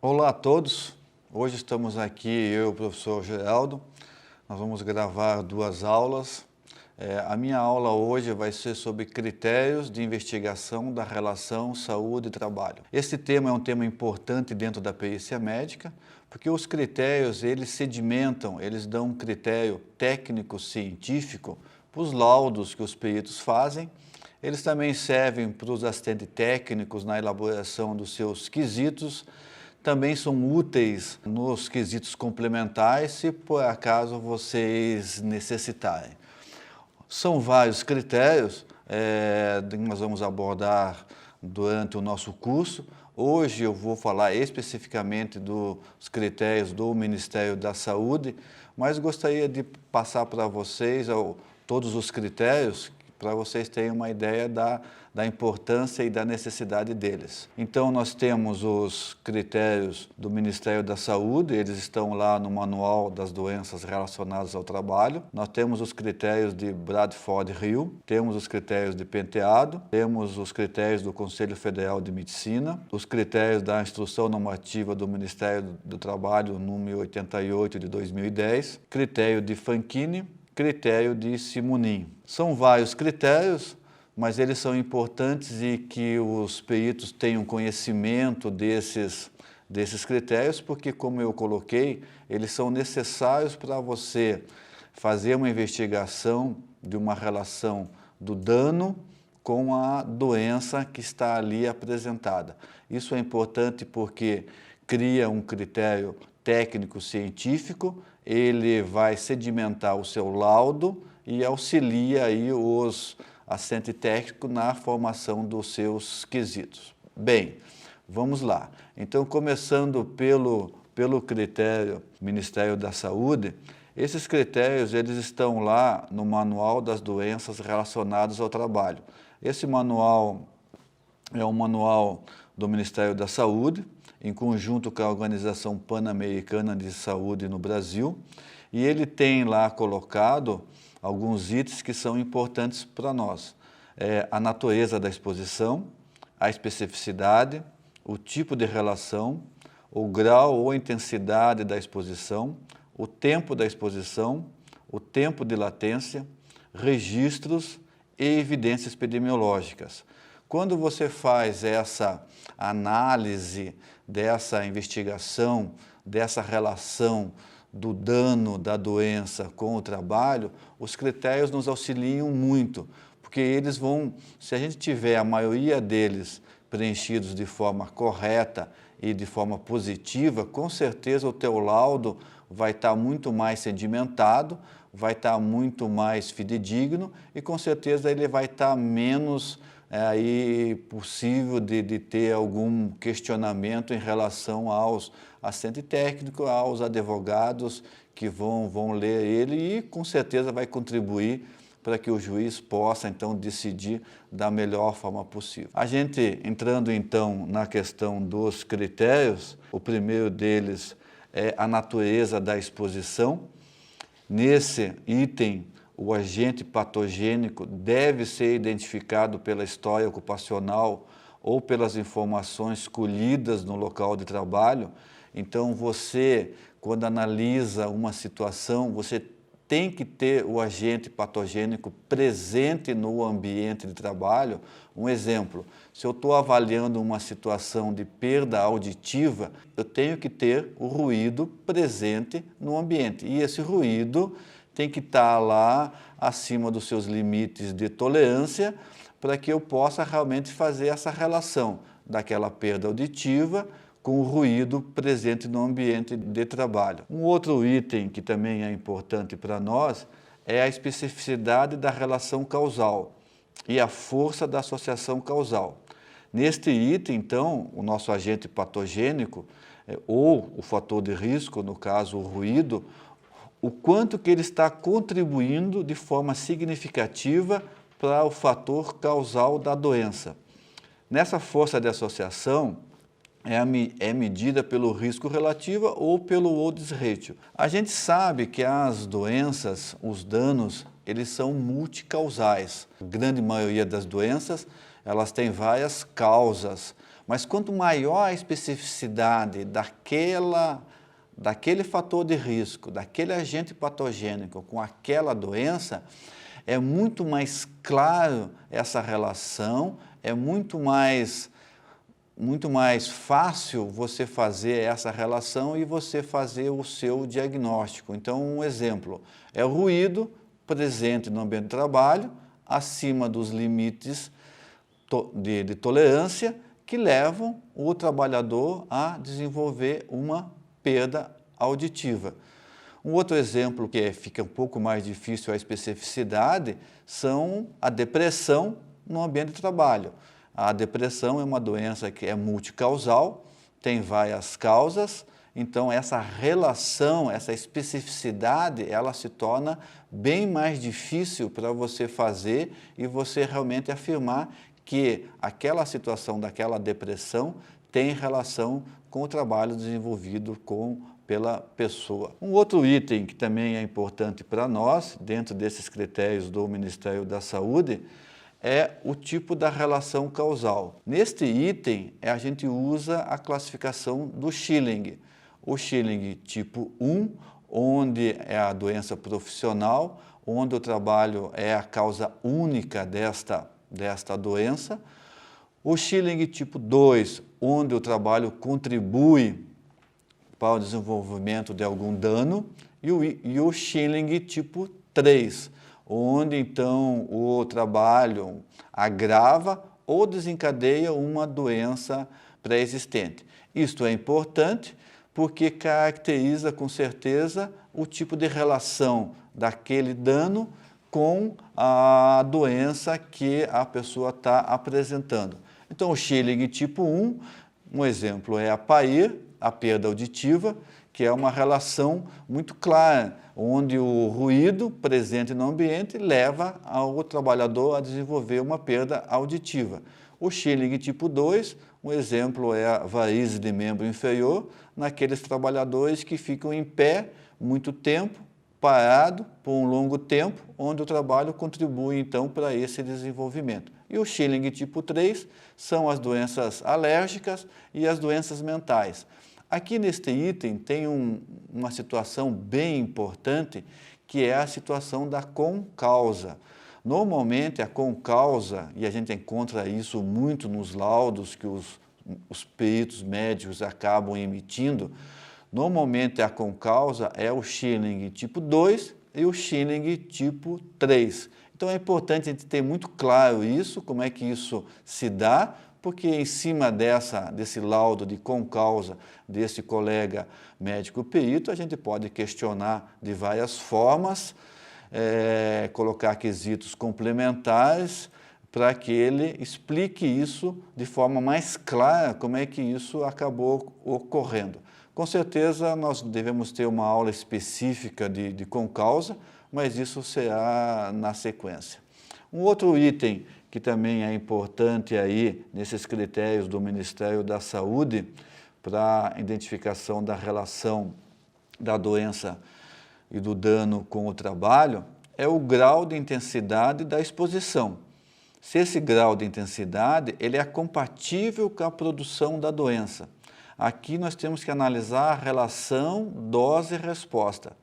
Olá a todos, hoje estamos aqui, eu e o professor Geraldo, nós vamos gravar duas aulas. A minha aula hoje vai ser sobre critérios de investigação da relação saúde e trabalho. Esse tema é um tema importante dentro da perícia médica, porque os critérios, eles sedimentam, eles dão um critério técnico-científico para os laudos que os peritos fazem. Eles também servem para os assistentes técnicos na elaboração dos seus quesitos, também são úteis nos quesitos complementares, se por acaso vocês necessitarem. São vários critérios que nós vamos abordar durante o nosso curso. Hoje eu vou falar especificamente dos critérios do Ministério da Saúde, mas gostaria de passar para vocês todos os critérios, para vocês terem uma ideia da importância e da necessidade deles. Então, nós temos os critérios do Ministério da Saúde, eles estão lá no Manual das Doenças Relacionadas ao Trabalho. Nós temos os critérios de Bradford-Hill, temos os critérios de Penteado, temos os critérios do Conselho Federal de Medicina, os critérios da Instrução Normativa do Ministério do Trabalho, número 88 de 2010, critério de Fanconi, critério de Simonin. São vários critérios, mas eles são importantes e que os peritos tenham conhecimento desses critérios, porque, como eu coloquei, eles são necessários para você fazer uma investigação de uma relação do dano com a doença que está ali apresentada. Isso é importante porque cria um critério técnico-científico, ele vai sedimentar o seu laudo e auxilia aí os assistentes técnicos na formação dos seus quesitos. Bem, vamos lá. Então, começando pelo critério Ministério da Saúde, esses critérios eles estão lá no Manual das Doenças Relacionadas ao Trabalho. Esse manual é um manual do Ministério da Saúde, em conjunto com a Organização Pan-Americana de Saúde no Brasil, e ele tem lá colocado alguns itens que são importantes para nós. A natureza da exposição, a especificidade, o tipo de relação, o grau ou intensidade da exposição, o tempo da exposição, o tempo de latência, registros e evidências epidemiológicas. Quando você faz essa análise dessa investigação, dessa relação do dano da doença com o trabalho, os critérios nos auxiliam muito, porque eles vão, se a gente tiver a maioria deles preenchidos de forma correta e de forma positiva, com certeza o teu laudo vai estar muito mais sedimentado, vai estar muito mais fidedigno e com certeza ele vai estar menos possível de ter algum questionamento em relação aos assistentes técnicos, aos advogados que vão ler ele e com certeza vai contribuir para que o juiz possa então decidir da melhor forma possível. A gente entrando então na questão dos critérios, o primeiro deles é a natureza da exposição. Nesse item, o agente patogênico deve ser identificado pela história ocupacional ou pelas informações colhidas no local de trabalho. Então, você, quando analisa uma situação, você tem que ter o agente patogênico presente no ambiente de trabalho. Um exemplo, se eu estou avaliando uma situação de perda auditiva, eu tenho que ter o ruído presente no ambiente. E esse ruído tem que estar lá acima dos seus limites de tolerância para que eu possa realmente fazer essa relação daquela perda auditiva com o ruído presente no ambiente de trabalho. Um outro item que também é importante para nós é a especificidade da relação causal e a força da associação causal. Neste item, então, o nosso agente patogênico ou o fator de risco, no caso o ruído, o quanto que ele está contribuindo de forma significativa para o fator causal da doença. Nessa força de associação, é medida pelo risco relativo ou pelo odds ratio. A gente sabe que as doenças, os danos, eles são multicausais. A grande maioria das doenças, elas têm várias causas, Mas quanto maior a especificidade daquele fator de risco, daquele agente patogênico com aquela doença, é muito mais claro essa relação, é muito mais fácil você fazer essa relação e você fazer o seu diagnóstico. Então, um exemplo é o ruído presente no ambiente de trabalho, acima dos limites de tolerância, que levam o trabalhador a desenvolver uma perda auditiva. Um outro exemplo que fica um pouco mais difícil a especificidade são a depressão no ambiente de trabalho. A depressão é uma doença que é multicausal, tem várias causas, então essa relação, essa especificidade, ela se torna bem mais difícil para você fazer e você realmente afirmar que aquela situação daquela depressão tem relação com o trabalho desenvolvido pela pessoa. Um outro item que também é importante para nós, dentro desses critérios do Ministério da Saúde, é o tipo da relação causal. Neste item, a gente usa a classificação do Schilling. O Schilling tipo 1, onde é a doença profissional, onde o trabalho é a causa única desta doença. O Schilling tipo 2, onde o trabalho contribui para o desenvolvimento de algum dano, e o Schilling tipo 3, onde então o trabalho agrava ou desencadeia uma doença pré-existente. Isto é importante porque caracteriza com certeza o tipo de relação daquele dano com a doença que a pessoa está apresentando. Então, o Schilling tipo 1, um exemplo é a PAIR, a perda auditiva, que é uma relação muito clara, onde o ruído presente no ambiente leva o trabalhador a desenvolver uma perda auditiva. O Schilling tipo 2, um exemplo é a varize de membro inferior, naqueles trabalhadores que ficam em pé muito tempo, parado por um longo tempo, onde o trabalho contribui então para esse desenvolvimento. E o Schilling tipo 3 são as doenças alérgicas e as doenças mentais. Aqui neste item tem uma situação bem importante, que é a situação da concausa. Normalmente a concausa, e a gente encontra isso muito nos laudos que os peritos médicos acabam emitindo, normalmente a concausa é o Schilling tipo 2 e o Schilling tipo 3. Então é importante a gente ter muito claro isso, como é que isso se dá, porque em cima desse laudo de concausa desse colega médico perito, a gente pode questionar de várias formas, colocar quesitos complementares para que ele explique isso de forma mais clara, como é que isso acabou ocorrendo. Com certeza nós devemos ter uma aula específica de concausa, mas isso será na sequência. Um outro item que também é importante aí nesses critérios do Ministério da Saúde para a identificação da relação da doença e do dano com o trabalho é o grau de intensidade da exposição. Se esse grau de intensidade ele é compatível com a produção da doença. Aqui nós temos que analisar a relação dose-resposta.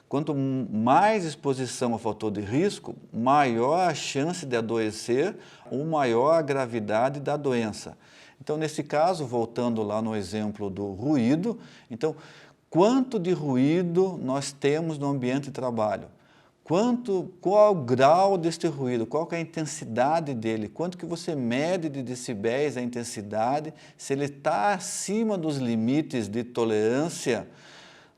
Quanto mais exposição ao fator de risco, maior a chance de adoecer ou maior a gravidade da doença. Então, nesse caso, voltando lá no exemplo do ruído, então, quanto de ruído nós temos no ambiente de trabalho? Qual é o grau deste ruído? Qual que é a intensidade dele? Quanto que você mede de decibéis a intensidade? Se ele está acima dos limites de tolerância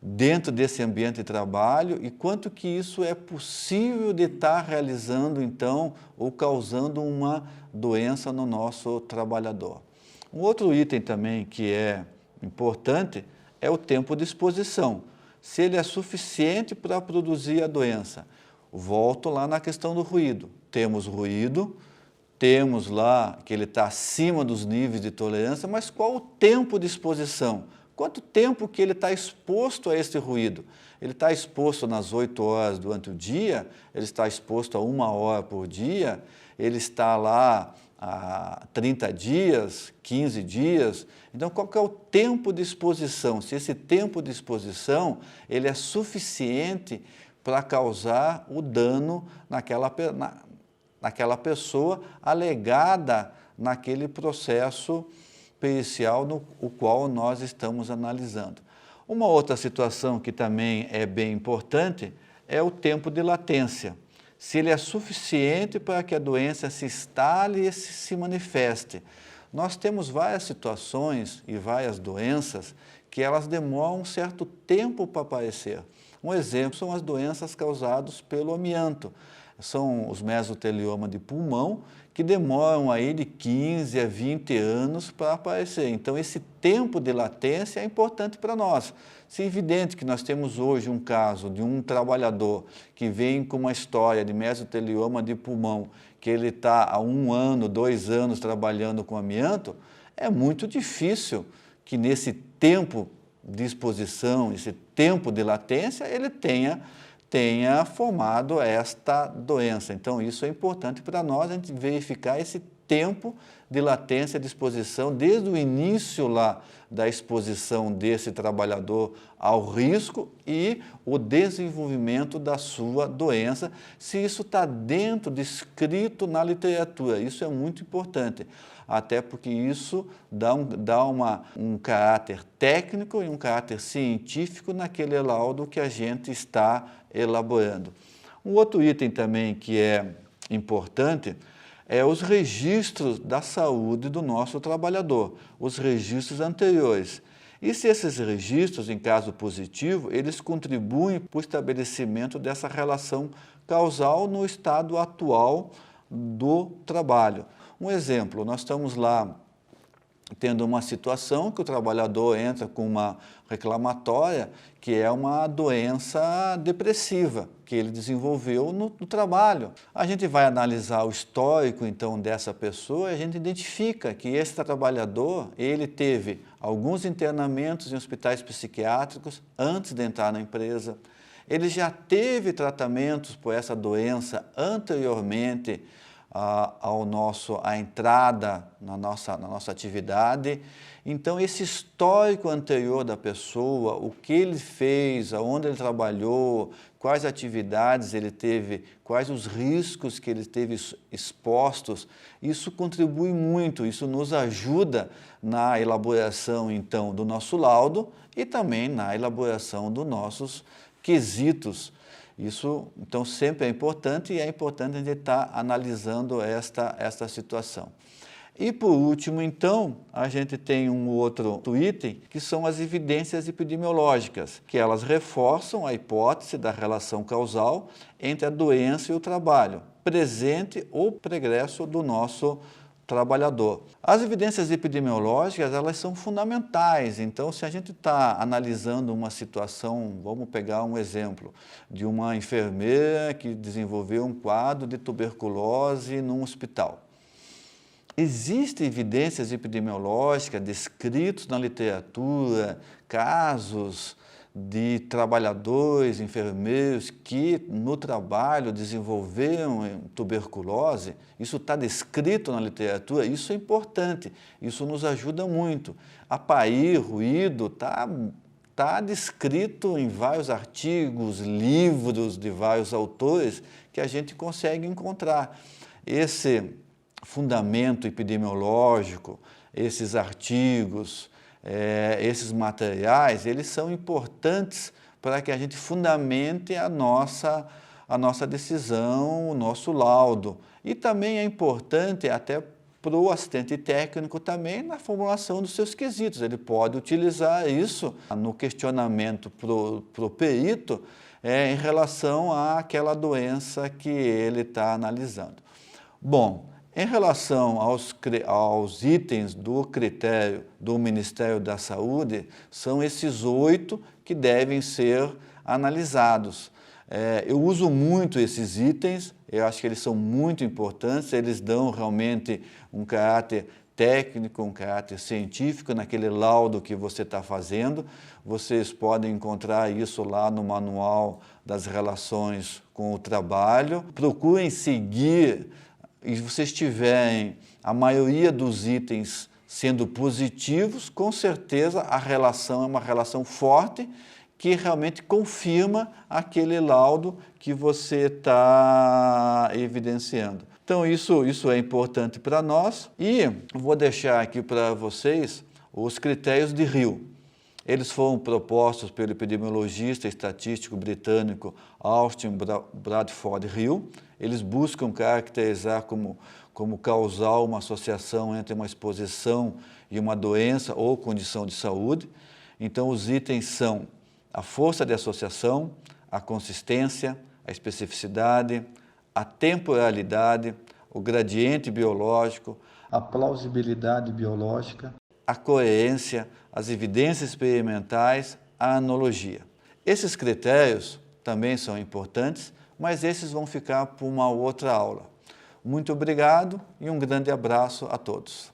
dentro desse ambiente de trabalho e quanto que isso é possível de estar realizando, então, ou causando uma doença no nosso trabalhador. Um outro item também que é importante é o tempo de exposição. Se ele é suficiente para produzir a doença. Volto lá na questão do ruído. Temos ruído, temos lá que ele está acima dos níveis de tolerância, mas qual o tempo de exposição? Quanto tempo que ele está exposto a esse ruído? Ele está exposto nas 8 horas durante o dia? Ele está exposto a 1 hora por dia? Ele está lá a 30 dias, 15 dias. Então, qual que é o tempo de exposição? Se esse tempo de exposição ele é suficiente para causar o dano naquela pessoa alegada naquele processo pericial no qual nós estamos analisando. Uma outra situação que também é bem importante é o tempo de latência. Se ele é suficiente para que a doença se instale e se manifeste. Nós temos várias situações e várias doenças que elas demoram um certo tempo para aparecer. Um exemplo são as doenças causadas pelo amianto. São os mesotelioma de pulmão, que demoram aí de 15 a 20 anos para aparecer. Então, esse tempo de latência é importante para nós. Se é evidente que nós temos hoje um caso de um trabalhador que vem com uma história de mesotelioma de pulmão, que ele está há 1 ano, 2 anos trabalhando com amianto, é muito difícil que nesse tempo de exposição, esse tempo de latência, ele tenha formado esta doença. Então, isso é importante para nós, a gente verificar esse tempo de latência de exposição, desde o início lá da exposição desse trabalhador ao risco e o desenvolvimento da sua doença, se isso está dentro, descrito na literatura. Isso é muito importante, até porque isso dá um caráter técnico e um caráter científico naquele laudo que a gente está elaborando. Um outro item também que é importante é os registros da saúde do nosso trabalhador, os registros anteriores. E se esses registros, em caso positivo, eles contribuem para o estabelecimento dessa relação causal no estado atual do trabalho. Um exemplo, nós estamos lá tendo uma situação que o trabalhador entra com uma reclamatória, que é uma doença depressiva, que ele desenvolveu no trabalho. A gente vai analisar o histórico, então, dessa pessoa e a gente identifica que esse trabalhador, ele teve alguns internamentos em hospitais psiquiátricos antes de entrar na empresa, ele já teve tratamentos por essa doença anteriormente à entrada na nossa atividade. Então, esse histórico anterior da pessoa, o que ele fez, aonde ele trabalhou, quais atividades ele teve, quais os riscos que ele teve expostos, isso contribui muito, isso nos ajuda na elaboração, então, do nosso laudo e também na elaboração dos nossos quesitos. Isso, então, sempre é importante e é importante a gente estar analisando esta situação. E, por último, então, a gente tem um outro item, que são as evidências epidemiológicas, que elas reforçam a hipótese da relação causal entre a doença e o trabalho, presente ou pregresso do nosso trabalhador. As evidências epidemiológicas, elas são fundamentais. Então, se a gente está analisando uma situação, vamos pegar um exemplo, de uma enfermeira que desenvolveu um quadro de tuberculose num hospital. Existem evidências epidemiológicas descritos na literatura, casos de trabalhadores, enfermeiros que no trabalho desenvolveram tuberculose, isso está descrito na literatura, isso é importante, isso nos ajuda muito. Apair, ruído, está descrito em vários artigos, livros de vários autores que a gente consegue encontrar. Esse fundamento epidemiológico, esses artigos, esses materiais, eles são importantes para que a gente fundamente a nossa decisão, o nosso laudo. E também é importante até para o assistente técnico também na formulação dos seus quesitos. Ele pode utilizar isso no questionamento para o perito em relação àquela doença que ele está analisando. Bom, em relação aos itens do critério do Ministério da Saúde, são esses 8 que devem ser analisados. Eu uso muito esses itens, eu acho que eles são muito importantes, eles dão realmente um caráter técnico, um caráter científico naquele laudo que você está fazendo. Vocês podem encontrar isso lá no Manual das Relações com o Trabalho. Procurem seguir e vocês tiverem a maioria dos itens sendo positivos, com certeza a relação é uma relação forte que realmente confirma aquele laudo que você está evidenciando. Então isso é importante para nós e vou deixar aqui para vocês os critérios de Hill. Eles foram propostos pelo epidemiologista estatístico britânico Austin Bradford Hill. Eles buscam caracterizar como causal uma associação entre uma exposição e uma doença ou condição de saúde. Então, os itens são a força de associação, a consistência, a especificidade, a temporalidade, o gradiente biológico, a plausibilidade biológica, a coerência, as evidências experimentais, a analogia. Esses critérios também são importantes, mas esses vão ficar para uma outra aula. Muito obrigado e um grande abraço a todos.